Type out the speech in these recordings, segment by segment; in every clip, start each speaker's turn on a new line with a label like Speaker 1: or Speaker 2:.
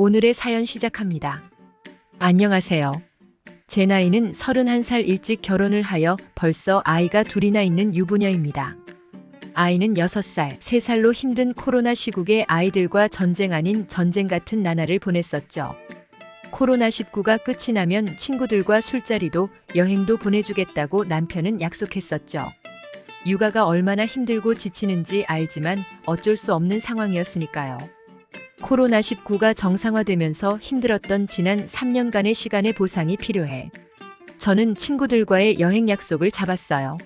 Speaker 1: 오늘의 사연 시작합니다. 안녕하세요. 제 나이는 31살 일찍 결혼을 하여 벌써 아이가 둘이나 있는 유부녀입니다. 아이는 6살, 3살로 힘든 코로나 시국에 아이들과 전쟁 아닌 전쟁 같은 나날을 보냈었죠. 코로나19가 끝이 나면 친구들과 술자리도 여행도 보내주겠다고 남편은 약속했었죠. 육아가 얼마나 힘들고 지치는지 알지만 어쩔 수 없는 상황이었으니까요. 코로나19가 정상화되면서 힘들었던 지난 3년간의 시간의 보상이 필요해. 저는 친구들과의 여행 약속을 잡았어요.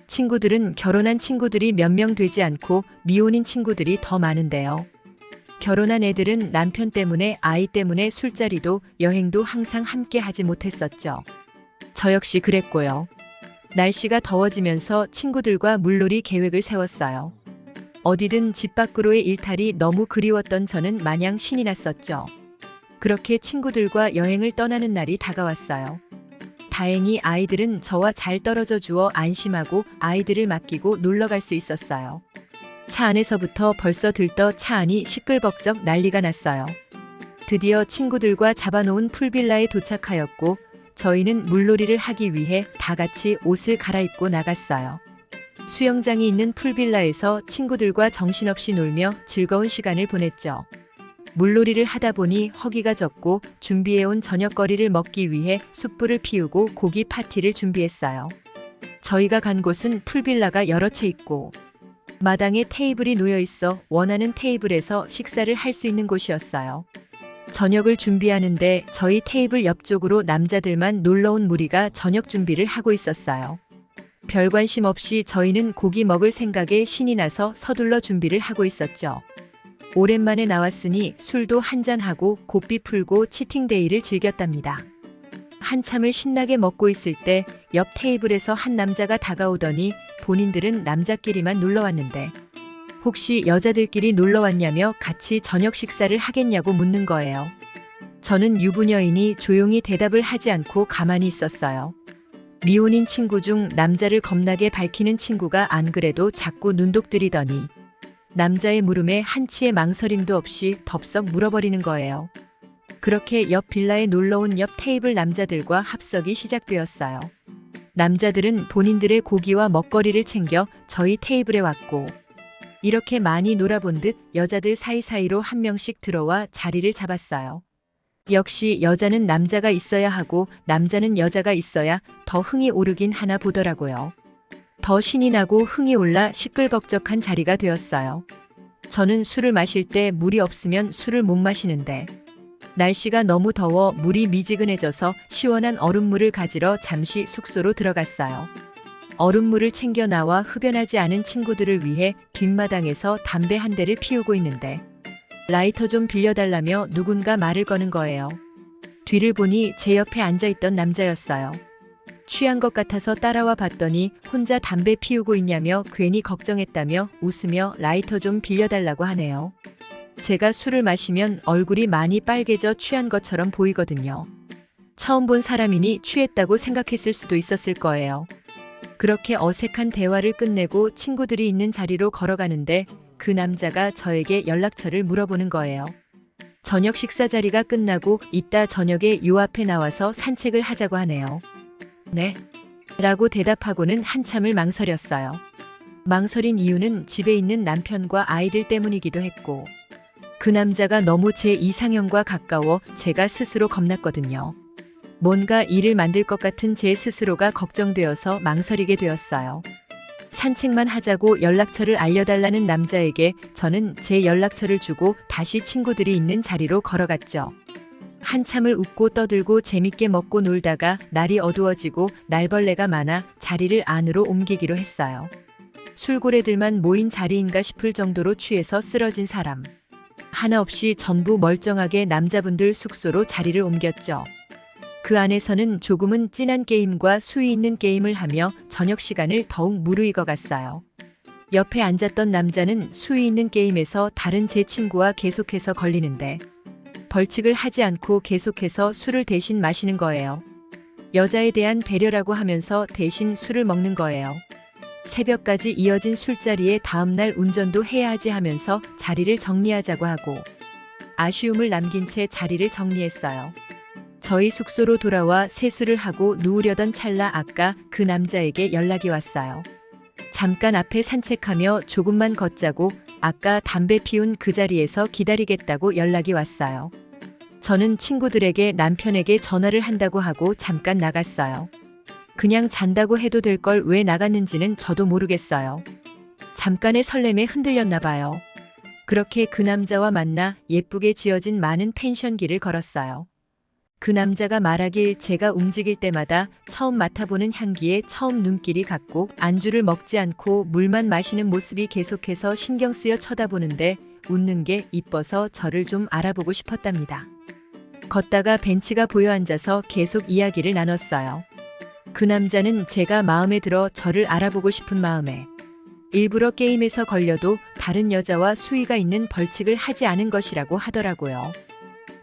Speaker 1: 친구들은 결혼한 친구들이 몇 명 되지 않고 미혼인 친구들이 더 많은데요. 결혼한 애들은 남편 때문에 아이 때문에 술자리도 여행도 항상 함께 하지 못했었죠. 저 역시 그랬고요. 날씨가 더워지면서 친구들과 물놀이 계획을 세웠어요. 어디든 집 밖으로의 일탈이 너무 그리웠던 저는 마냥 신이 났었죠. 그렇게 친구들과 여행을 떠나는 날이 다가왔어요. 다행히 아이들은 저와 잘 떨어져 주어 안심하고 아이들을 맡기고 놀러 갈 수 있었어요. 차 안에서부터 벌써 들떠 차 안이 시끌벅적 난리가 났어요. 드디어 친구들과 잡아놓은 풀빌라에 도착하였고 저희는 물놀이를 하기 위해 다 같이 옷을 갈아입고 나갔어요. 수영장이 있는 풀빌라에서 친구들과 정신없이 놀며 즐거운 시간을 보냈죠. 물놀이를 하다 보니 허기가 졌고 준비해온 저녁거리를 먹기 위해 숯불을 피우고 고기 파티를 준비했어요. 저희가 간 곳은 풀빌라가 여러 채 있고 마당에 테이블이 놓여 있어 원하는 테이블에서 식사를 할 수 있는 곳이었어요. 저녁을 준비하는데 저희 테이블 옆쪽으로 남자들만 놀러온 무리가 저녁 준비를 하고 있었어요. 별 관심 없이 저희는 고기 먹을 생각에 신이 나서 서둘러 준비를 하고 있었죠. 오랜만에 나왔으니 술도 한잔하고 고삐 풀고 치팅데이를 즐겼답니다. 한참을 신나게 먹고 있을 때 옆 테이블에서 한 남자가 다가오더니 본인들은 남자끼리만 놀러 왔는데 혹시 여자들끼리 놀러 왔냐며 같이 저녁 식사를 하겠냐고 묻는 거예요. 저는 유부녀이니 조용히 대답을 하지 않고 가만히 있었어요. 미혼인 친구 중 남자를 겁나게 밝히는 친구가 안 그래도 자꾸 눈독 들이더니 남자의 물음에 한치의 망설임도 없이 덥석 물어버리는 거예요. 그렇게 옆 빌라에 놀러온 옆 테이블 남자들과 합석이 시작되었어요. 남자들은 본인들의 고기와 먹거리를 챙겨 저희 테이블에 왔고 이렇게 많이 놀아본 듯 여자들 사이사이로 한 명씩 들어와 자리를 잡았어요. 역시 여자는 남자가 있어야 하고 남자는 여자가 있어야 더 흥이 오르긴 하나 보더라고요. 더 신이 나고 흥이 올라 시끌벅적한 자리가 되었어요. 저는 술을 마실 때 물이 없으면 술을 못 마시는데 날씨가 너무 더워 물이 미지근해져서 시원한 얼음물을 가지러 잠시 숙소로 들어갔어요. 얼음물을 챙겨 나와 흡연하지 않은 친구들을 위해 뒷마당에서 담배 한 대를 피우고 있는데 라이터 좀 빌려달라며 누군가 말을 거는 거예요. 뒤를 보니 제 옆에 앉아있던 남자였어요. 취한 것 같아서 따라와 봤더니 혼자 담배 피우고 있냐며 괜히 걱정했다며 웃으며 라이터 좀 빌려달라고 하네요. 제가 술을 마시면 얼굴이 많이 빨개져 취한 것처럼 보이거든요. 처음 본 사람이니 취했다고 생각했을 수도 있었을 거예요. 그렇게 어색한 대화를 끝내고 친구들이 있는 자리로 걸어가는데 그 남자가 저에게 연락처를 물어보는 거예요. 저녁 식사 자리가 끝나고 이따 저녁에 요 앞에 나와서 산책을 하자고 하네요. 네? 라고 대답하고는 한참을 망설였어요. 망설인 이유는 집에 있는 남편과 아이들 때문이기도 했고 그 남자가 너무 제 이상형과 가까워 제가 스스로 겁났거든요. 뭔가 일을 만들 것 같은 제 스스로가 걱정되어서 망설이게 되었어요. 산책만 하자고 연락처를 알려달라는 남자에게 저는 제 연락처를 주고 다시 친구들이 있는 자리로 걸어갔죠. 한참을 웃고 떠들고 재밌게 먹고 놀다가 날이 어두워지고 날벌레가 많아 자리를 안으로 옮기기로 했어요. 술고래들만 모인 자리인가 싶을 정도로 취해서 쓰러진 사람 하나 없이 전부 멀쩡하게 남자분들 숙소로 자리를 옮겼죠. 그 안에서는 조금은 진한 게임과 수위 있는 게임을 하며 저녁 시간을 더욱 무르익어 갔어요. 옆에 앉았던 남자는 수위 있는 게임에서 다른 제 친구와 계속해서 걸리는데 벌칙을 하지 않고 계속해서 술을 대신 마시는 거예요. 여자에 대한 배려라고 하면서 대신 술을 먹는 거예요. 새벽까지 이어진 술자리에 다음날 운전도 해야 하지 하면서 자리를 정리하자고 하고 아쉬움을 남긴 채 자리를 정리했어요. 저희 숙소로 돌아와 세수를 하고 누우려던 찰나 아까 그 남자에게 연락이 왔어요. 잠깐 앞에 산책하며 조금만 걷자고 아까 담배 피운 그 자리에서 기다리겠다고 연락이 왔어요. 저는 친구들에게 남편에게 전화를 한다고 하고 잠깐 나갔어요. 그냥 잔다고 해도 될 걸 왜 나갔는지는 저도 모르겠어요. 잠깐의 설렘에 흔들렸나 봐요. 그렇게 그 남자와 만나 예쁘게 지어진 많은 펜션길을 걸었어요. 그 남자가 말하길 제가 움직일 때마다 처음 맡아보는 향기에 처음 눈길이 갔고 안주를 먹지 않고 물만 마시는 모습이 계속해서 신경 쓰여 쳐다보는데 웃는 게 이뻐서 저를 좀 알아보고 싶었답니다. 걷다가 벤치가 보여 앉아서 계속 이야기를 나눴어요. 그 남자는 제가 마음에 들어 저를 알아보고 싶은 마음에 일부러 게임에서 걸려도 다른 여자와 수위가 있는 벌칙을 하지 않은 것이라고 하더라고요.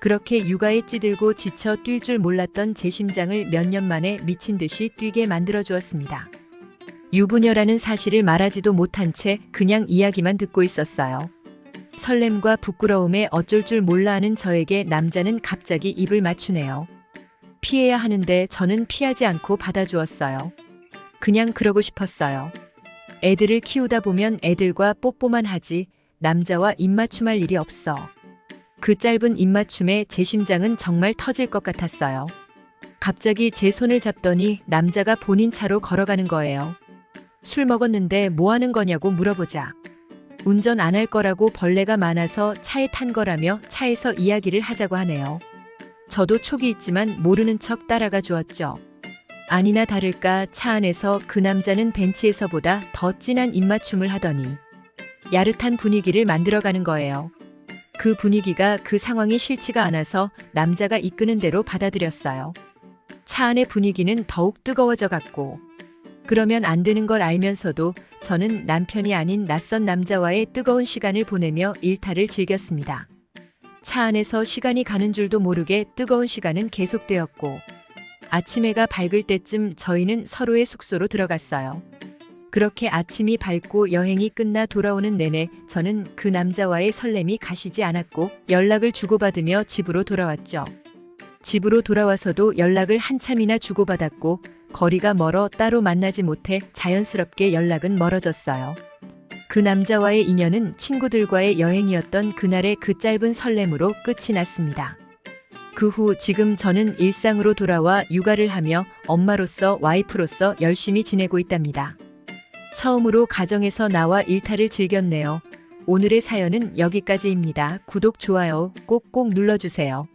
Speaker 1: 그렇게 육아에 찌들고 지쳐 뛸 줄 몰랐던 제 심장을 몇 년 만에 미친 듯이 뛰게 만들어 주었습니다. 유부녀라는 사실을 말하지도 못한 채 그냥 이야기만 듣고 있었어요. 설렘과 부끄러움에 어쩔 줄 몰라 하는 저에게 남자는 갑자기 입을 맞추네요. 피해야 하는데 저는 피하지 않고 받아주었어요. 그냥 그러고 싶었어요. 애들을 키우다 보면 애들과 뽀뽀만 하지 남자와 입맞춤할 일이 없어. 그 짧은 입맞춤에 제 심장은 정말 터질 것 같았어요. 갑자기 제 손을 잡더니 남자가 본인 차로 걸어가는 거예요. 술 먹었는데 뭐 하는 거냐고 물어보자. 운전 안 할 거라고 벌레가 많아서 차에 탄 거라며 차에서 이야기를 하자고 하네요. 저도 촉이 있지만 모르는 척 따라가 주었죠. 아니나 다를까 차 안에서 그 남자는 벤치에서보다 더 진한 입맞춤을 하더니 야릇한 분위기를 만들어가는 거예요. 그 분위기가 그 상황이 싫지가 않아서 남자가 이끄는 대로 받아들였어요. 차 안의 분위기는 더욱 뜨거워져 갔고 그러면 안 되는 걸 알면서도 저는 남편이 아닌 낯선 남자와의 뜨거운 시간을 보내며 일탈을 즐겼습니다. 차 안에서 시간이 가는 줄도 모르게 뜨거운 시간은 계속되었고 아침 해가 밝을 때쯤 저희는 서로의 숙소로 들어갔어요. 그렇게 아침이 밝고 여행이 끝나 돌아오는 내내 저는 그 남자와의 설렘이 가시지 않았고 연락을 주고받으며 집으로 돌아왔죠. 집으로 돌아와서도 연락을 한참이나 주고받았고 거리가 멀어 따로 만나지 못해 자연스럽게 연락은 멀어졌어요. 그 남자와의 인연은 친구들과의 여행이었던 그날의 그 짧은 설렘으로 끝이 났습니다. 그 후 지금 저는 일상으로 돌아와 육아를 하며 엄마로서 와이프로서 열심히 지내고 있답니다. 처음으로 가정에서 나와 일탈을 즐겼네요. 오늘의 사연은 여기까지입니다. 구독, 좋아요 꼭꼭 눌러주세요.